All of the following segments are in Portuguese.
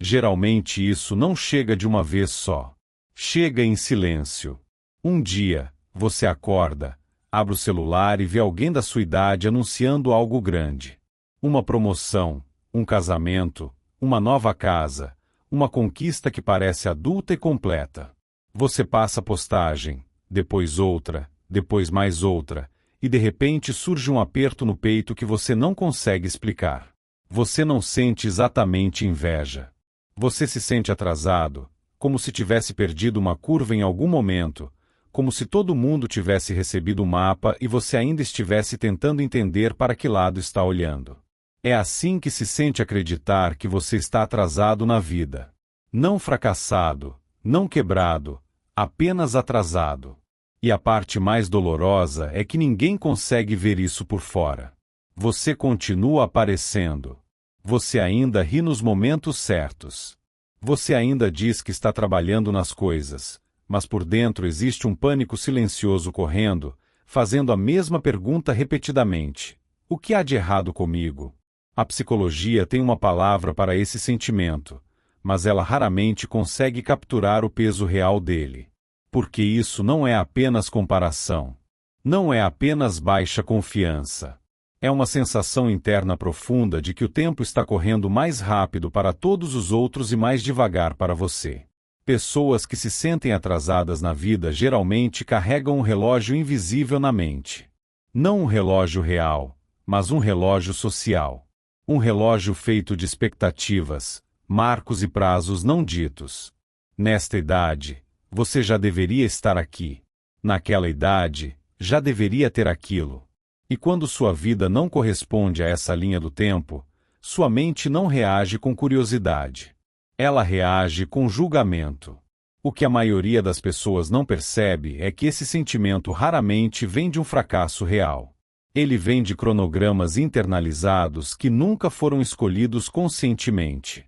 Geralmente isso não chega de uma vez só. Chega em silêncio. Um dia, você acorda, abre o celular e vê alguém da sua idade anunciando algo grande. Uma promoção, um casamento, uma nova casa, uma conquista que parece adulta e completa. Você passa a postagem, depois outra, depois mais outra, e de repente surge um aperto no peito que você não consegue explicar. Você não sente exatamente inveja. Você se sente atrasado, como se tivesse perdido uma curva em algum momento, como se todo mundo tivesse recebido o mapa e você ainda estivesse tentando entender para que lado está olhando. É assim que se sente acreditar que você está atrasado na vida. Não fracassado, não quebrado, apenas atrasado. E a parte mais dolorosa é que ninguém consegue ver isso por fora. Você continua aparecendo. Você ainda ri nos momentos certos. Você ainda diz que está trabalhando nas coisas, mas por dentro existe um pânico silencioso correndo, fazendo a mesma pergunta repetidamente: o que há de errado comigo? A psicologia tem uma palavra para esse sentimento, mas ela raramente consegue capturar o peso real dele. Porque isso não é apenas comparação. Não é apenas baixa confiança. É uma sensação interna profunda de que o tempo está correndo mais rápido para todos os outros e mais devagar para você. Pessoas que se sentem atrasadas na vida geralmente carregam um relógio invisível na mente. Não um relógio real, mas um relógio social. Um relógio feito de expectativas, marcos e prazos não ditos. Nesta idade, você já deveria estar aqui. Naquela idade, já deveria ter aquilo. E quando sua vida não corresponde a essa linha do tempo, sua mente não reage com curiosidade. Ela reage com julgamento. O que a maioria das pessoas não percebe é que esse sentimento raramente vem de um fracasso real. Ele vem de cronogramas internalizados que nunca foram escolhidos conscientemente.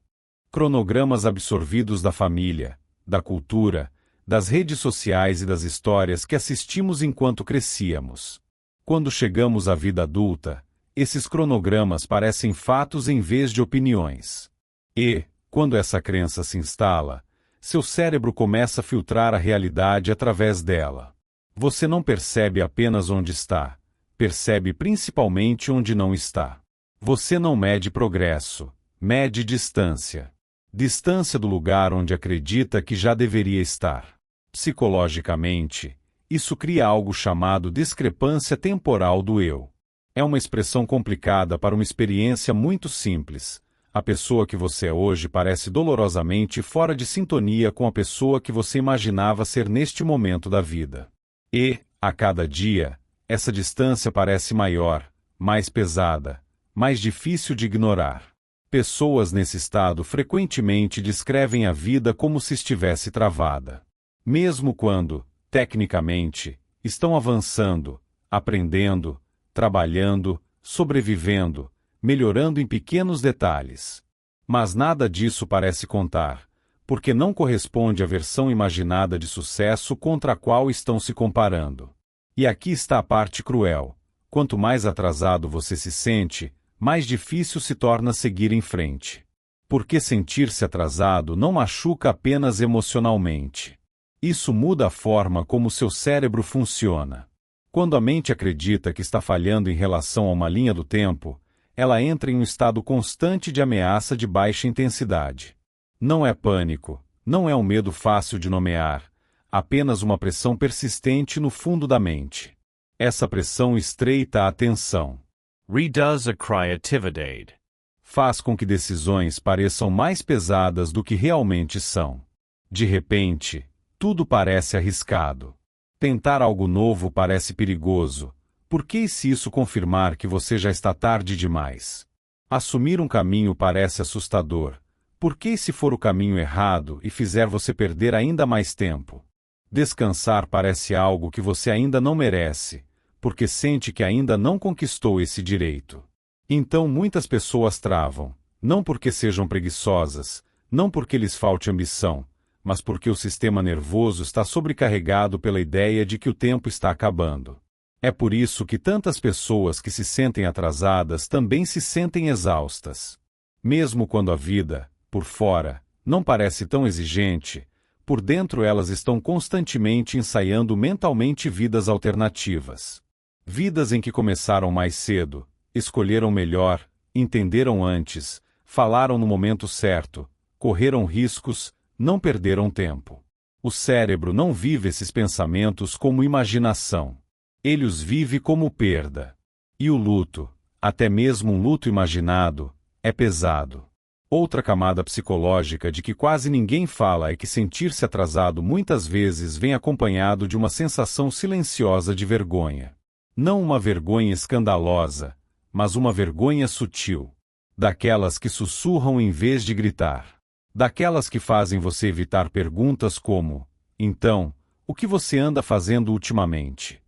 Cronogramas absorvidos da família, da cultura, das redes sociais e das histórias que assistimos enquanto crescíamos. Quando chegamos à vida adulta, esses cronogramas parecem fatos em vez de opiniões. E, quando essa crença se instala, seu cérebro começa a filtrar a realidade através dela. Você não percebe apenas onde está, percebe principalmente onde não está. Você não mede progresso, mede distância. Distância do lugar onde acredita que já deveria estar. Psicologicamente, isso cria algo chamado discrepância temporal do eu. É uma expressão complicada para uma experiência muito simples. A pessoa que você é hoje parece dolorosamente fora de sintonia com a pessoa que você imaginava ser neste momento da vida. E, a cada dia, essa distância parece maior, mais pesada, mais difícil de ignorar. Pessoas nesse estado frequentemente descrevem a vida como se estivesse travada. Mesmo quando, tecnicamente, estão avançando, aprendendo, trabalhando, sobrevivendo, melhorando em pequenos detalhes. Mas nada disso parece contar, porque não corresponde à versão imaginada de sucesso contra a qual estão se comparando. E aqui está a parte cruel. Quanto mais atrasado você se sente, mais difícil se torna seguir em frente. Porque sentir-se atrasado não machuca apenas emocionalmente. Isso muda a forma como seu cérebro funciona. Quando a mente acredita que está falhando em relação a uma linha do tempo, ela entra em um estado constante de ameaça de baixa intensidade. Não é pânico, não é um medo fácil de nomear, apenas uma pressão persistente no fundo da mente. Essa pressão estreita a atenção. Reduce a creativity. Faz com que decisões pareçam mais pesadas do que realmente são. De repente, tudo parece arriscado. Tentar algo novo parece perigoso. Por que e se isso confirmar que você já está tarde demais? Assumir um caminho parece assustador. Por que e se for o caminho errado e fizer você perder ainda mais tempo? Descansar parece algo que você ainda não merece, porque sente que ainda não conquistou esse direito. Então muitas pessoas travam, não porque sejam preguiçosas, não porque lhes falte ambição, mas porque o sistema nervoso está sobrecarregado pela ideia de que o tempo está acabando. É por isso que tantas pessoas que se sentem atrasadas também se sentem exaustas. Mesmo quando a vida, por fora, Não parece tão exigente, por dentro elas estão constantemente ensaiando mentalmente vidas alternativas. Vidas em que começaram mais cedo, escolheram melhor, entenderam antes, falaram no momento certo, correram riscos, não perderam tempo. O cérebro não vive esses pensamentos como imaginação. Ele os vive como perda. E o luto, até mesmo um luto imaginado, é pesado. Outra camada psicológica de que quase ninguém fala é que sentir-se atrasado muitas vezes vem acompanhado de uma sensação silenciosa de vergonha. Não uma vergonha escandalosa, mas uma vergonha sutil. Daquelas que sussurram em vez de gritar. Daquelas que fazem você evitar perguntas como: então, o que você anda fazendo ultimamente?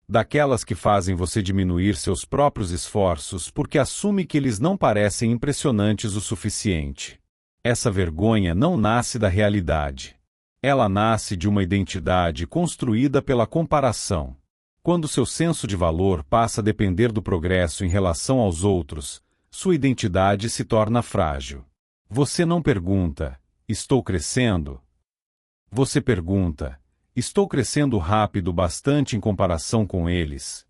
Daquelas que fazem você diminuir seus próprios esforços porque assume que eles não parecem impressionantes o suficiente. Essa vergonha não nasce da realidade. Ela nasce de uma identidade construída pela comparação. Quando seu senso de valor passa a depender do progresso em relação aos outros, sua identidade se torna frágil. Você não pergunta: estou crescendo? Você pergunta: estou crescendo rápido bastante em comparação com eles?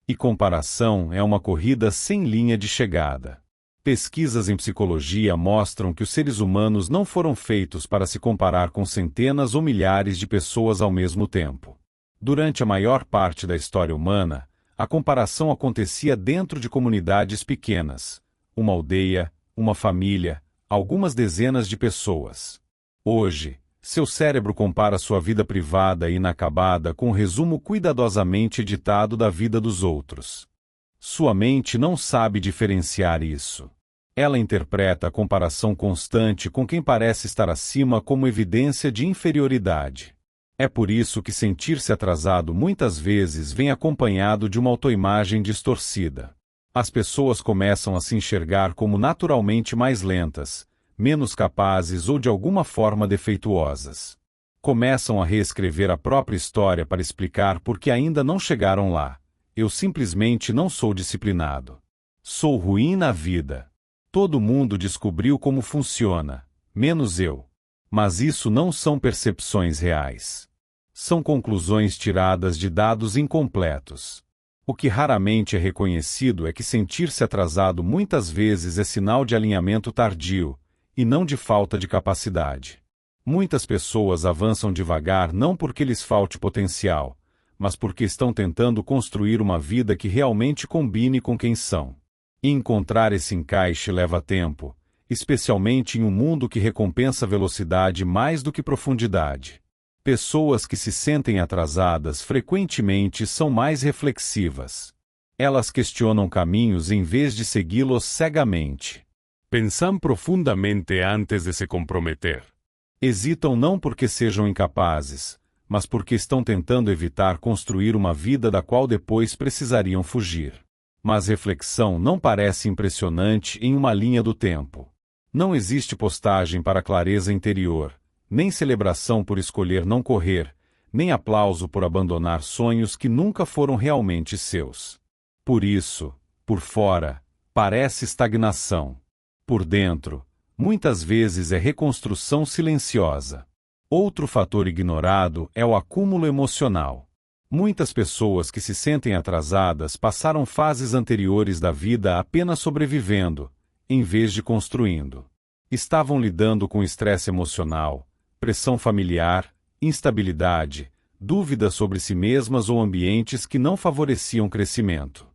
E comparação é uma corrida sem linha de chegada. Pesquisas em psicologia mostram que os seres humanos não foram feitos para se comparar com centenas ou milhares de pessoas ao mesmo tempo. Durante a maior parte da história humana, a comparação acontecia dentro de comunidades pequenas, uma aldeia, uma família, algumas dezenas de pessoas. Hoje, seu cérebro compara sua vida privada e inacabada com um resumo cuidadosamente editado da vida dos outros. Sua mente não sabe diferenciar isso. Ela interpreta a comparação constante com quem parece estar acima como evidência de inferioridade. É por isso que sentir-se atrasado muitas vezes vem acompanhado de uma autoimagem distorcida. As pessoas começam a se enxergar como naturalmente mais lentas, menos capazes ou de alguma forma defeituosas. Começam a reescrever a própria história para explicar por que ainda não chegaram lá. Eu simplesmente não sou disciplinado. Sou ruim na vida. Todo mundo descobriu como funciona, menos eu. Mas isso não são percepções reais. São conclusões tiradas de dados incompletos. O que raramente é reconhecido é que sentir-se atrasado muitas vezes é sinal de alinhamento tardio, e não de falta de capacidade. Muitas pessoas avançam devagar não porque lhes falte potencial, mas porque estão tentando construir uma vida que realmente combine com quem são. E encontrar esse encaixe leva tempo, especialmente em um mundo que recompensa velocidade mais do que profundidade. Pessoas que se sentem atrasadas frequentemente são mais reflexivas. Elas questionam caminhos em vez de segui-los cegamente. Pensam profundamente antes de se comprometer. Hesitam não porque sejam incapazes, mas porque estão tentando evitar construir uma vida da qual depois precisariam fugir. Mas reflexão não parece impressionante em uma linha do tempo. Não existe postagem para clareza interior, nem celebração por escolher não correr, nem aplauso por abandonar sonhos que nunca foram realmente seus. Por isso, por fora, parece estagnação. Por dentro, muitas vezes é reconstrução silenciosa. Outro fator ignorado é o acúmulo emocional. Muitas pessoas que se sentem atrasadas passaram fases anteriores da vida apenas sobrevivendo, em vez de construindo. Estavam lidando com estresse emocional, pressão familiar, instabilidade, dúvidas sobre si mesmas ou ambientes que não favoreciam crescimento.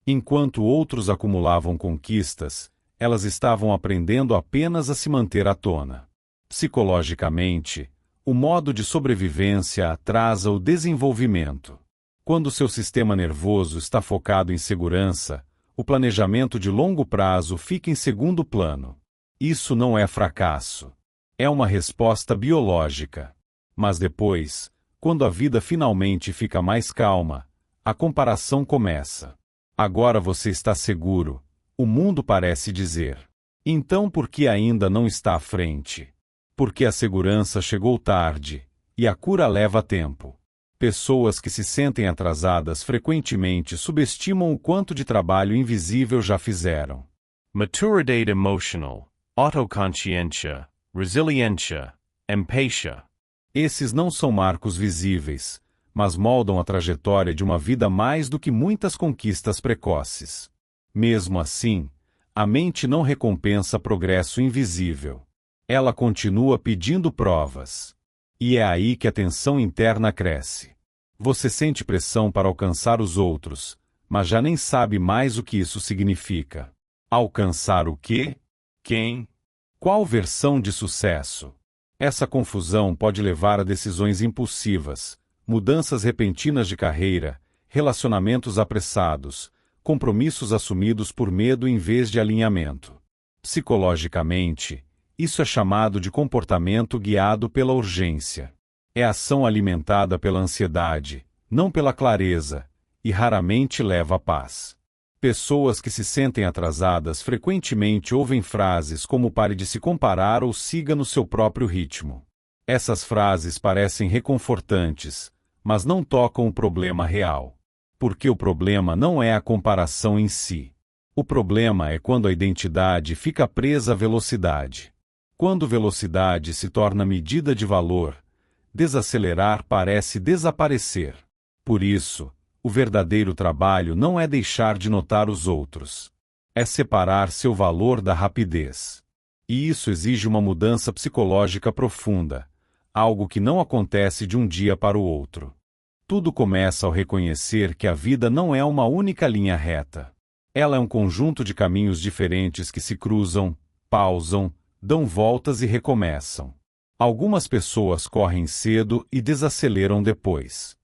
Enquanto outros acumulavam conquistas, elas estavam aprendendo apenas a se manter à tona. Psicologicamente, o modo de sobrevivência atrasa o desenvolvimento. Quando seu sistema nervoso está focado em segurança, o planejamento de longo prazo fica em segundo plano. Isso não é fracasso. É uma resposta biológica. Mas depois, quando a vida finalmente fica mais calma, a comparação começa. Agora você está seguro, o mundo parece dizer. Então por que ainda não está à frente? Porque a segurança chegou tarde, e a cura leva tempo. Pessoas que se sentem atrasadas frequentemente subestimam o quanto de trabalho invisível já fizeram. Maturidade emotional, autoconsciência, resiliência, empatia. Esses não são marcos visíveis, mas moldam a trajetória de uma vida mais do que muitas conquistas precoces. Mesmo assim, a mente não recompensa progresso invisível. Ela continua pedindo provas. E é aí que a tensão interna cresce. Você sente pressão para alcançar os outros, mas já nem sabe mais o que isso significa. Alcançar o quê? Quem? Qual versão de sucesso? Essa confusão pode levar a decisões impulsivas, mudanças repentinas de carreira, relacionamentos apressados, compromissos assumidos por medo em vez de alinhamento. Psicologicamente, isso é chamado de comportamento guiado pela urgência. É ação alimentada pela ansiedade, não pela clareza, e raramente leva à paz. Pessoas que se sentem atrasadas frequentemente ouvem frases como pare de se comparar ou siga no seu próprio ritmo. Essas frases parecem reconfortantes, mas não tocam o problema real. Porque o problema não é a comparação em si. O problema é quando a identidade fica presa à velocidade. Quando velocidade se torna medida de valor, desacelerar parece desaparecer. Por isso, o verdadeiro trabalho não é deixar de notar os outros. É separar seu valor da rapidez. E isso exige uma mudança psicológica profunda, algo que não acontece de um dia para o outro. Tudo começa ao reconhecer que a vida não é uma única linha reta. Ela é um conjunto de caminhos diferentes que se cruzam, pausam, dão voltas e recomeçam. Algumas pessoas correm cedo e desaceleram depois.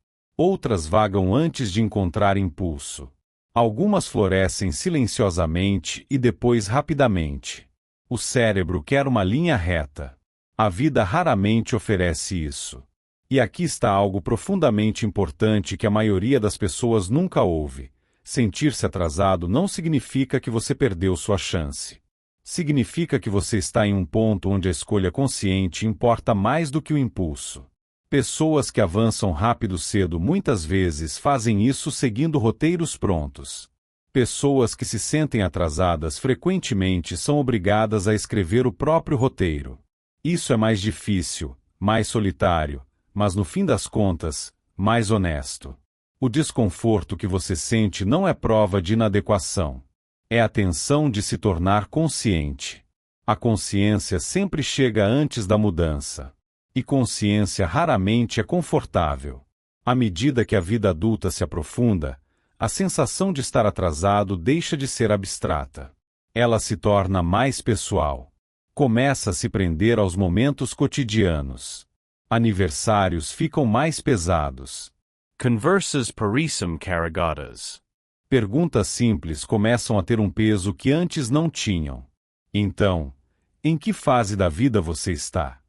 Outras vagam antes de encontrar impulso. Algumas florescem silenciosamente e depois rapidamente. O cérebro quer uma linha reta. A vida raramente oferece isso. E aqui está algo profundamente importante que a maioria das pessoas nunca ouve. Sentir-se atrasado não significa que você perdeu sua chance. Significa que você está em um ponto onde a escolha consciente importa mais do que o impulso. Pessoas que avançam rápido cedo muitas vezes fazem isso seguindo roteiros prontos. Pessoas que se sentem atrasadas frequentemente são obrigadas a escrever o próprio roteiro. Isso é mais difícil, mais solitário, mas no fim das contas, mais honesto. O desconforto que você sente não é prova de inadequação. É a tensão de se tornar consciente. A consciência sempre chega antes da mudança. E consciência raramente é confortável. À medida que a vida adulta se aprofunda, a sensação de estar atrasado deixa de ser abstrata. Ela se torna mais pessoal. Começa a se prender aos momentos cotidianos. Aniversários ficam mais pesados. Conversas parecem carregadas. Perguntas simples começam a ter um peso que antes não tinham. Então, em que fase da vida você está?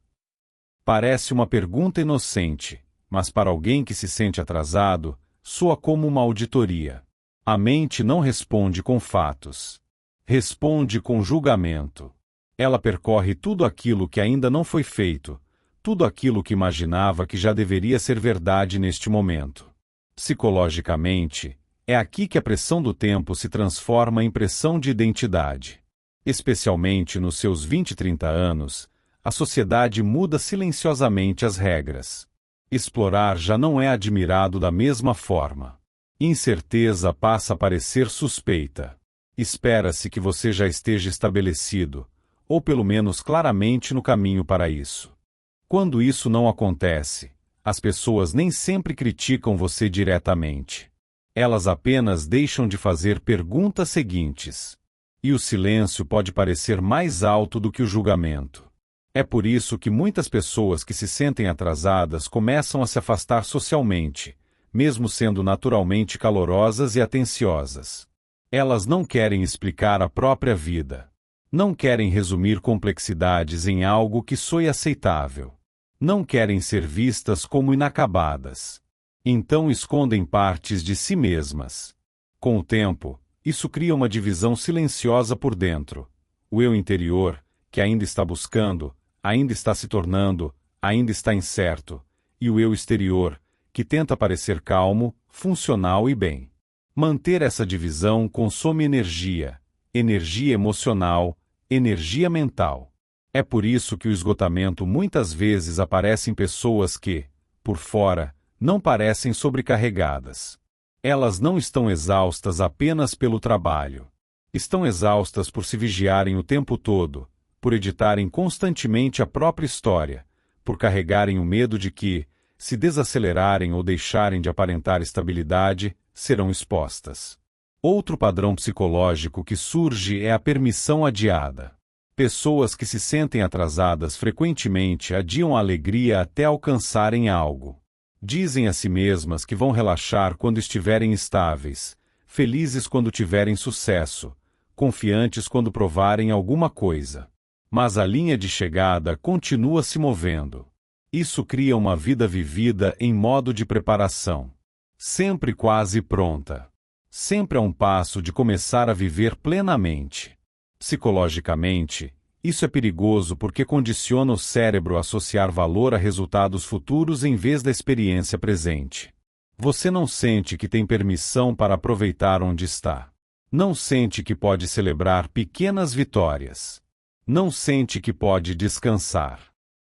Parece uma pergunta inocente, mas para alguém que se sente atrasado, soa como uma auditoria. A mente não responde com fatos. Responde com julgamento. Ela percorre tudo aquilo que ainda não foi feito, tudo aquilo que imaginava que já deveria ser verdade neste momento. Psicologicamente, é aqui que a pressão do tempo se transforma em pressão de identidade. Especialmente nos seus 20 e 30 anos, a sociedade muda silenciosamente as regras. Explorar já não é admirado da mesma forma. Incerteza passa a parecer suspeita. Espera-se que você já esteja estabelecido, ou pelo menos claramente no caminho para isso. Quando isso não acontece, as pessoas nem sempre criticam você diretamente. Elas apenas deixam de fazer perguntas seguintes. E o silêncio pode parecer mais alto do que o julgamento. É por isso que muitas pessoas que se sentem atrasadas começam a se afastar socialmente, mesmo sendo naturalmente calorosas e atenciosas. Elas não querem explicar a própria vida. Não querem resumir complexidades em algo que soe aceitável. Não querem ser vistas como inacabadas. Então escondem partes de si mesmas. Com o tempo, isso cria uma divisão silenciosa por dentro. O eu interior, que ainda está buscando, ainda está se tornando, ainda está incerto, e o eu exterior, que tenta parecer calmo, funcional e bem. Manter essa divisão consome energia emocional, energia mental. É por isso que o esgotamento muitas vezes aparece em pessoas que, por fora, não parecem sobrecarregadas. Elas não estão exaustas apenas pelo trabalho. Estão exaustas por se vigiarem o tempo todo, por editarem constantemente a própria história, por carregarem o medo de que, se desacelerarem ou deixarem de aparentar estabilidade, serão expostas. Outro padrão psicológico que surge é a permissão adiada. Pessoas que se sentem atrasadas frequentemente adiam a alegria até alcançarem algo. Dizem a si mesmas que vão relaxar quando estiverem estáveis, felizes quando tiverem sucesso, confiantes quando provarem alguma coisa. Mas a linha de chegada continua se movendo. Isso cria uma vida vivida em modo de preparação. Sempre quase pronta. Sempre a um passo de começar a viver plenamente. Psicologicamente, isso é perigoso porque condiciona o cérebro a associar valor a resultados futuros em vez da experiência presente. Você não sente que tem permissão para aproveitar onde está. Não sente que pode celebrar pequenas vitórias. Não sente que pode descansar.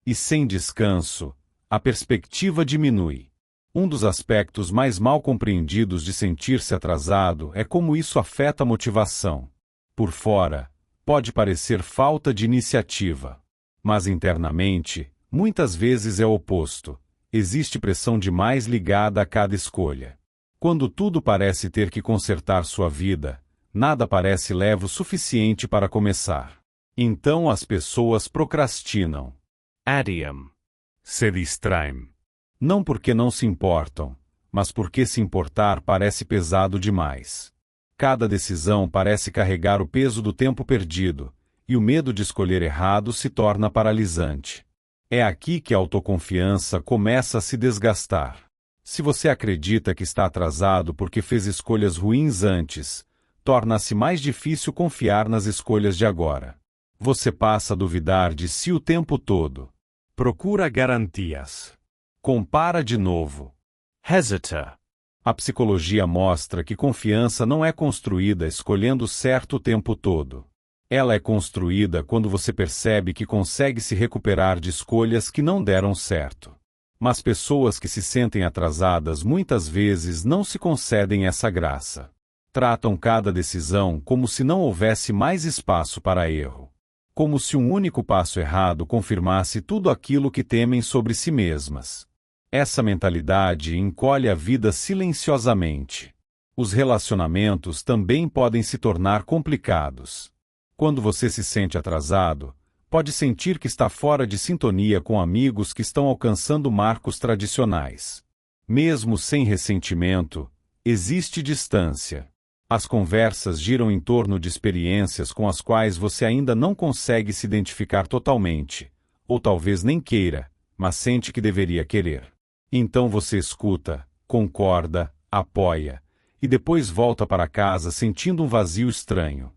E sem descanso, a perspectiva diminui. Um dos aspectos mais mal compreendidos de sentir-se atrasado é como isso afeta a motivação. Por fora, pode parecer falta de iniciativa. Mas internamente, muitas vezes é o oposto. Existe pressão demais ligada a cada escolha. Quando tudo parece ter que consertar sua vida, nada parece leve o suficiente para começar. Então as pessoas procrastinam. Adiam. Se distraem. Não porque não se importam, mas porque se importar parece pesado demais. Cada decisão parece carregar o peso do tempo perdido, e o medo de escolher errado se torna paralisante. É aqui que a autoconfiança começa a se desgastar. Se você acredita que está atrasado porque fez escolhas ruins antes, torna-se mais difícil confiar nas escolhas de agora. Você passa a duvidar de si o tempo todo. Procura garantias. Compara de novo. Hesita. A psicologia mostra que confiança não é construída escolhendo certo o tempo todo. Ela é construída quando você percebe que consegue se recuperar de escolhas que não deram certo. Mas pessoas que se sentem atrasadas muitas vezes não se concedem essa graça. Tratam cada decisão como se não houvesse mais espaço para erro. Como se um único passo errado confirmasse tudo aquilo que temem sobre si mesmas. Essa mentalidade encolhe a vida silenciosamente. Os relacionamentos também podem se tornar complicados. Quando você se sente atrasado, pode sentir que está fora de sintonia com amigos que estão alcançando marcos tradicionais. Mesmo sem ressentimento, existe distância. As conversas giram em torno de experiências com as quais você ainda não consegue se identificar totalmente, ou talvez nem queira, mas sente que deveria querer. Então você escuta, concorda, apoia, e depois volta para casa sentindo um vazio estranho.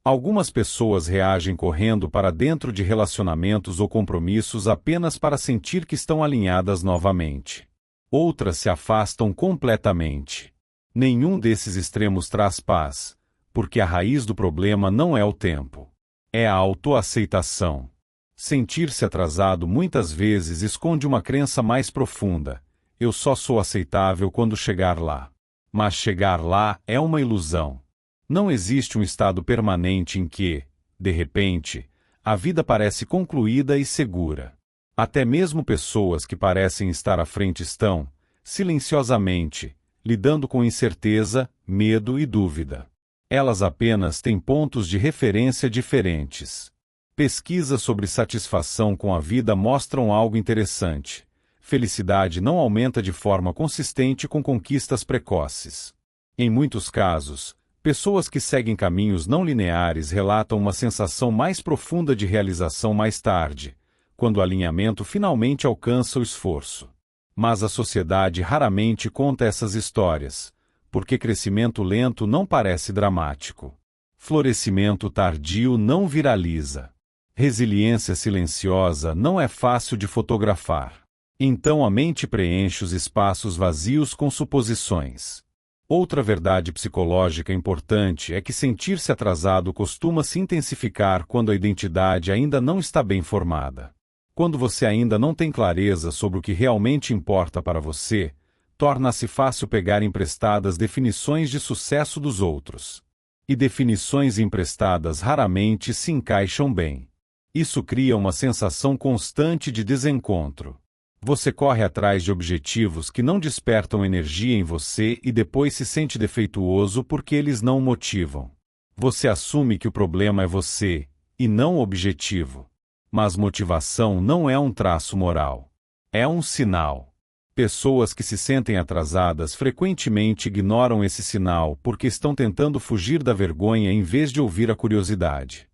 Algumas pessoas reagem correndo para dentro de relacionamentos ou compromissos apenas para sentir que estão alinhadas novamente. Outras se afastam completamente. Nenhum desses extremos traz paz, porque a raiz do problema não é o tempo. É a autoaceitação. Sentir-se atrasado muitas vezes esconde uma crença mais profunda. Eu só sou aceitável quando chegar lá. Mas chegar lá é uma ilusão. Não existe um estado permanente em que, de repente, a vida parece concluída e segura. Até mesmo pessoas que parecem estar à frente estão, silenciosamente, lidando com incerteza, medo e dúvida. Elas apenas têm pontos de referência diferentes. Pesquisas sobre satisfação com a vida mostram algo interessante. Felicidade não aumenta de forma consistente com conquistas precoces. Em muitos casos, pessoas que seguem caminhos não lineares relatam uma sensação mais profunda de realização mais tarde, quando o alinhamento finalmente alcança o esforço. Mas a sociedade raramente conta essas histórias, porque crescimento lento não parece dramático. Florescimento tardio não viraliza. Resiliência silenciosa não é fácil de fotografar. Então a mente preenche os espaços vazios com suposições. Outra verdade psicológica importante é que sentir-se atrasado costuma se intensificar quando a identidade ainda não está bem formada. Quando você ainda não tem clareza sobre o que realmente importa para você, torna-se fácil pegar emprestadas definições de sucesso dos outros. E definições emprestadas raramente se encaixam bem. Isso cria uma sensação constante de desencontro. Você corre atrás de objetivos que não despertam energia em você e depois se sente defeituoso porque eles não o motivam. Você assume que o problema é você, e não o objetivo. Mas motivação não é um traço moral. É um sinal. Pessoas que se sentem atrasadas frequentemente ignoram esse sinal porque estão tentando fugir da vergonha em vez de ouvir a curiosidade.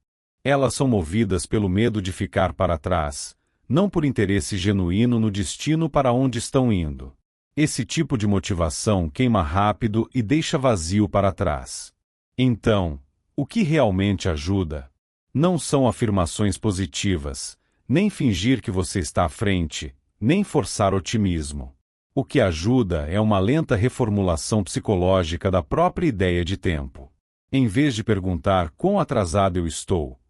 Elas são movidas pelo medo de ficar para trás, não por interesse genuíno no destino para onde estão indo. Esse tipo de motivação queima rápido e deixa vazio para trás. Então, o que realmente ajuda? Não são afirmações positivas, nem fingir que você está à frente, nem forçar otimismo. O que ajuda é uma lenta reformulação psicológica da própria ideia de tempo. Em vez de perguntar quão atrasado eu estou,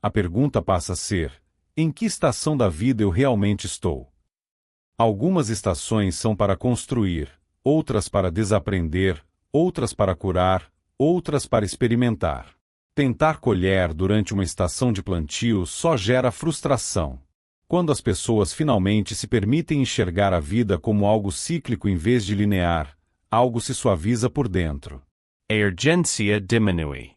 a pergunta passa a ser: em que estação da vida eu realmente estou? Algumas estações são para construir, outras para desaprender, outras para curar, outras para experimentar. Tentar colher durante uma estação de plantio só gera frustração. Quando as pessoas finalmente se permitem enxergar a vida como algo cíclico em vez de linear, algo se suaviza por dentro. A urgência diminui.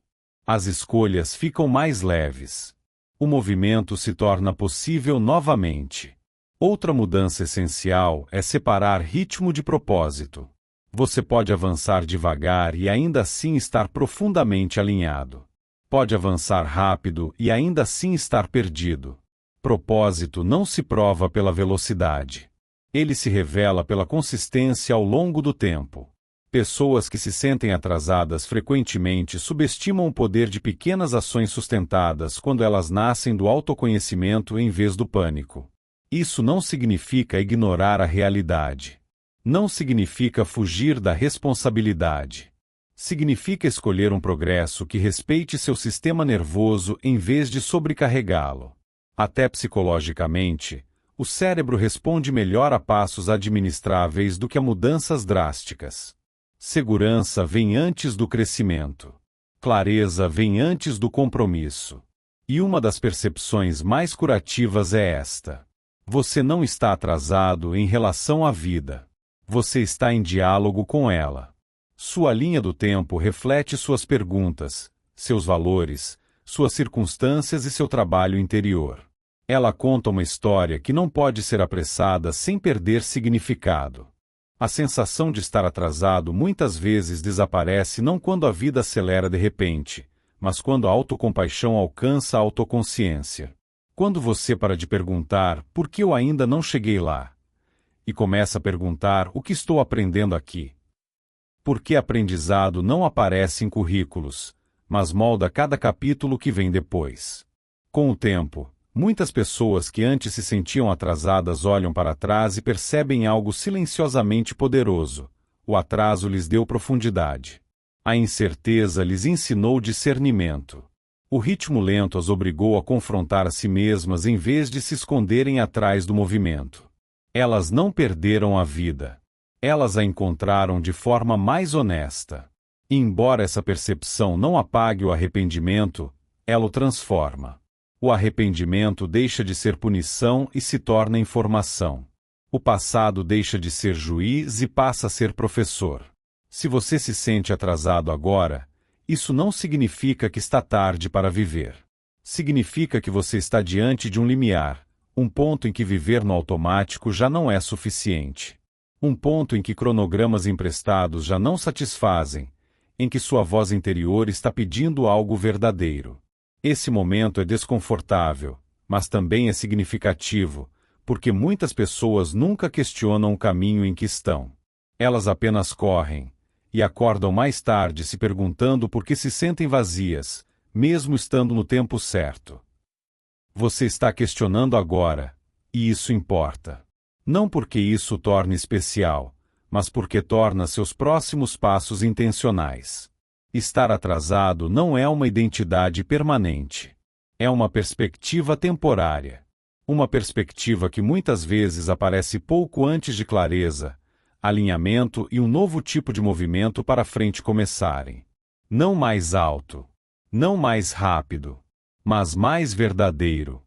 As escolhas ficam mais leves. O movimento se torna possível novamente. Outra mudança essencial é separar ritmo de propósito. Você pode avançar devagar e ainda assim estar profundamente alinhado. Pode avançar rápido e ainda assim estar perdido. Propósito não se prova pela velocidade. Ele se revela pela consistência ao longo do tempo. Pessoas que se sentem atrasadas frequentemente subestimam o poder de pequenas ações sustentadas quando elas nascem do autoconhecimento em vez do pânico. Isso não significa ignorar a realidade. Não significa fugir da responsabilidade. Significa escolher um progresso que respeite seu sistema nervoso em vez de sobrecarregá-lo. Até psicologicamente, o cérebro responde melhor a passos administráveis do que a mudanças drásticas. Segurança vem antes do crescimento. Clareza vem antes do compromisso. E uma das percepções mais curativas é esta: você não está atrasado em relação à vida. Você está em diálogo com ela. Sua linha do tempo reflete suas perguntas, seus valores, suas circunstâncias e seu trabalho interior. Ela conta uma história que não pode ser apressada sem perder significado. A sensação de estar atrasado muitas vezes desaparece não quando a vida acelera de repente, mas quando a autocompaixão alcança a autoconsciência. Quando você para de perguntar por que eu ainda não cheguei lá, e começa a perguntar o que estou aprendendo aqui. Porque aprendizado não aparece em currículos, mas molda cada capítulo que vem depois. Com o tempo, muitas pessoas que antes se sentiam atrasadas olham para trás e percebem algo silenciosamente poderoso. O atraso lhes deu profundidade. A incerteza lhes ensinou discernimento. O ritmo lento as obrigou a confrontar a si mesmas em vez de se esconderem atrás do movimento. Elas não perderam a vida. Elas a encontraram de forma mais honesta. E embora essa percepção não apague o arrependimento, ela o transforma. O arrependimento deixa de ser punição e se torna informação. O passado deixa de ser juiz e passa a ser professor. Se você se sente atrasado agora, isso não significa que está tarde para viver. Significa que você está diante de um limiar, um ponto em que viver no automático já não é suficiente. Um ponto em que cronogramas emprestados já não satisfazem, em que sua voz interior está pedindo algo verdadeiro. Esse momento é desconfortável, mas também é significativo, porque muitas pessoas nunca questionam o caminho em que estão. Elas apenas correm, e acordam mais tarde se perguntando por que se sentem vazias, mesmo estando no tempo certo. Você está questionando agora, e isso importa. Não porque isso o torne especial, mas porque torna seus próximos passos intencionais. Estar atrasado não é uma identidade permanente. É uma perspectiva temporária. Uma perspectiva que muitas vezes aparece pouco antes de clareza, alinhamento e um novo tipo de movimento para frente começarem. Não mais alto, não mais rápido, mas mais verdadeiro.